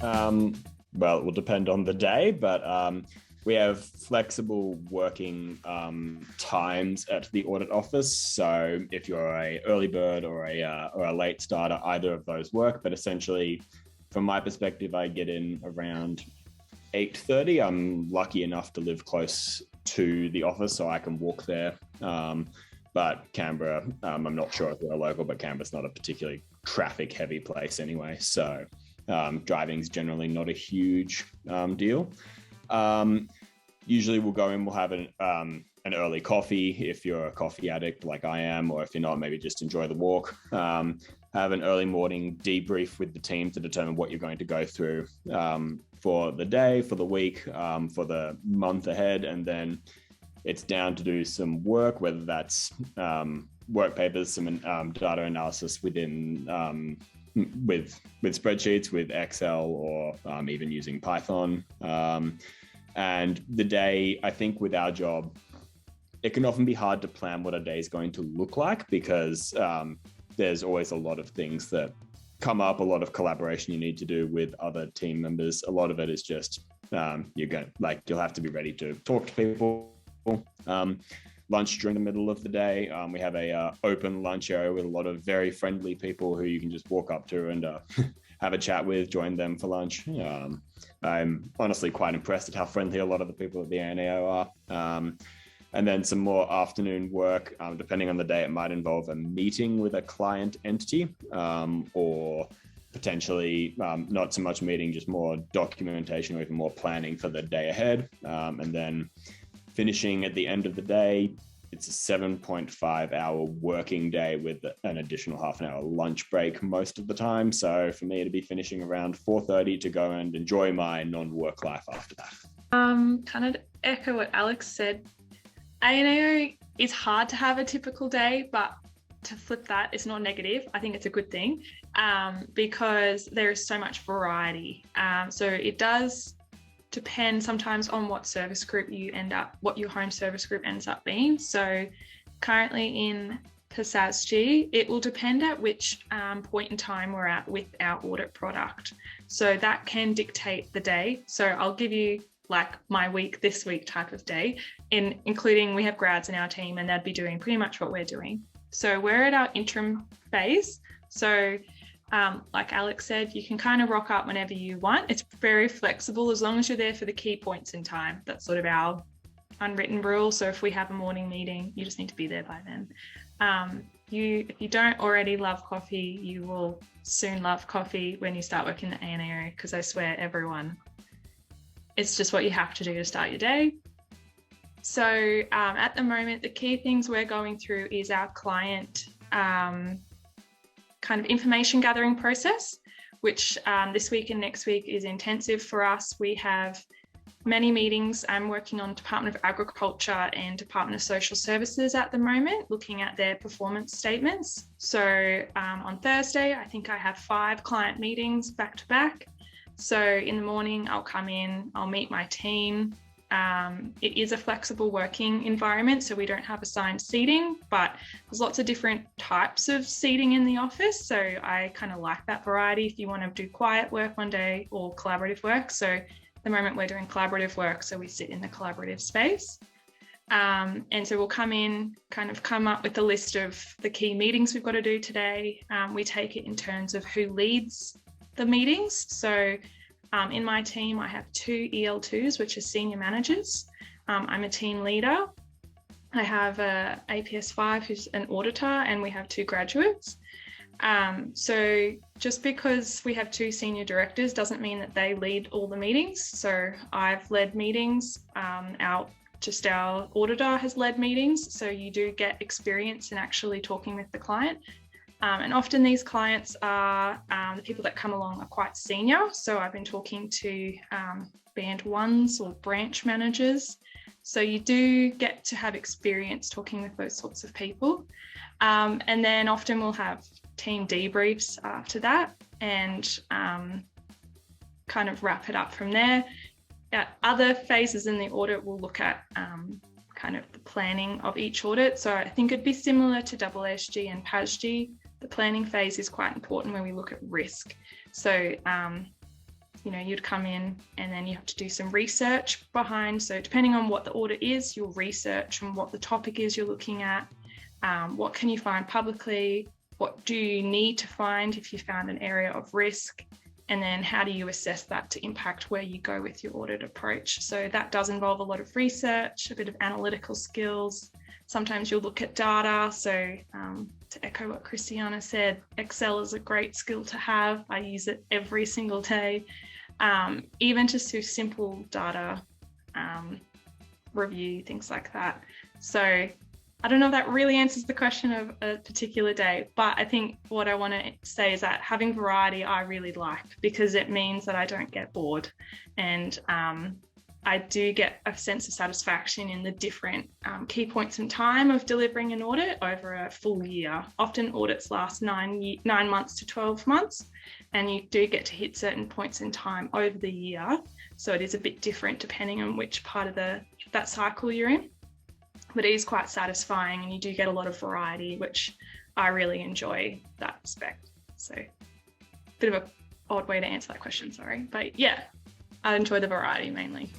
Well, it will depend on the day, but we have flexible working times at the audit office. So if you're a early bird or a late starter, either of those work. But essentially, from my perspective, I get in around 8:30. I'm lucky enough to live close to the office, so I can walk there. But Canberra, I'm not sure if you're local, but Canberra's not a particularly traffic-heavy place anyway. So driving is generally not a huge deal. Usually we'll go in, we'll have an early coffee if you're a coffee addict like I am, or if you're not, maybe just enjoy the walk. Have an early morning debrief with the team to determine what you're going to go through for the day, for the week, for the month ahead. And then it's down to do some work, whether that's work papers, some data analysis within with spreadsheets, with Excel, or even using Python. And the day, I think with our job, it can often be hard to plan what a day is going to look like, because there's always a lot of things that come up, a lot of collaboration you need to do with other team members. A lot of it is just you'll have to be ready to talk to people. Lunch during the middle of the day. We have a open lunch area with a lot of very friendly people who you can just walk up to and have a chat with, join them for lunch. I'm honestly quite impressed at how friendly a lot of the people at the ANAO are. And then some more afternoon work, depending on the day, it might involve a meeting with a client entity, or potentially not so much meeting, just more documentation or even more planning for the day ahead. And then finishing at the end of the day, it's a 7.5-hour working day with an additional half an hour lunch break most of the time. So for me to be finishing around 4:30 to go and enjoy my non-work life after that. Kind of echo what Alex said. ANAO is hard to have a typical day, but to flip that, it's not negative. I think it's a good thing because there is so much variety. So it does depend sometimes on what service group what your home service group ends up being. So currently in PSASG, it will depend at which point in time we're at with our audit product. So that can dictate the day. So I'll give you like my week, this week type of day, including we have grads in our team and they'd be doing pretty much what we're doing. So we're at our interim phase. So like Alex said, you can kind of rock up whenever you want. It's very flexible as long as you're there for the key points in time. That's sort of our unwritten rule. So if we have a morning meeting, you just need to be there by then. If you don't already love coffee, you will soon love coffee when you start working at ANAO, because I swear everyone, it's just what you have to do to start your day. So at the moment, the key things we're going through is our client kind of information gathering process, which this week and next week is intensive for us. We have many meetings. I'm working on Department of Agriculture and Department of Social Services at the moment, looking at their performance statements. So on Thursday, I think I have 5 client meetings back to back. So in the morning, I'll come in, I'll meet my team. It is a flexible working environment, so we don't have assigned seating, but there's lots of different types of seating in the office. So I kind of like that variety if you want to do quiet work one day or collaborative work. So at the moment we're doing collaborative work, so we sit in the collaborative space. And so we'll come up with a list of the key meetings we've got to do today. We take it in terms of who leads the meetings. So in my team, I have 2 EL2s, which are senior managers. I'm a team leader. I have a APS 5 who's an auditor, and we have 2 graduates. So just because we have 2 senior directors doesn't mean that they lead all the meetings. So I've led meetings. Our auditor has led meetings. So you do get experience in actually talking with the client. And often these clients are the people that come along are quite senior. So I've been talking to band 1s or branch managers. So you do get to have experience talking with those sorts of people. And then often we'll have team debriefs after that and kind of wrap it up from there. Other phases in the audit will look at kind of the planning of each audit. So I think it'd be similar to AASG and PASG. The planning phase is quite important when we look at risk. So you'd come in and then you have to do some research behind. So depending on what the audit is, you'll research and what the topic is you're looking at. What can you find publicly? What do you need to find if you found an area of risk? And then how do you assess that to impact where you go with your audit approach? So that does involve a lot of research, a bit of analytical skills. Sometimes you'll look at data. So to echo what Christiana said, Excel is a great skill to have. I use it every single day. Even just through simple data review, things like that. So I don't know if that really answers the question of a particular day, but I think what I want to say is that having variety I really like, because it means that I don't get bored, and I do get a sense of satisfaction in the different key points in time of delivering an audit over a full year. Often audits last 9 months to 12 months, and you do get to hit certain points in time over the year. So it is a bit different depending on which part of that cycle you're in. But it is quite satisfying, and you do get a lot of variety, which I really enjoy that aspect. So bit of an odd way to answer that question, sorry. But yeah, I enjoy the variety mainly.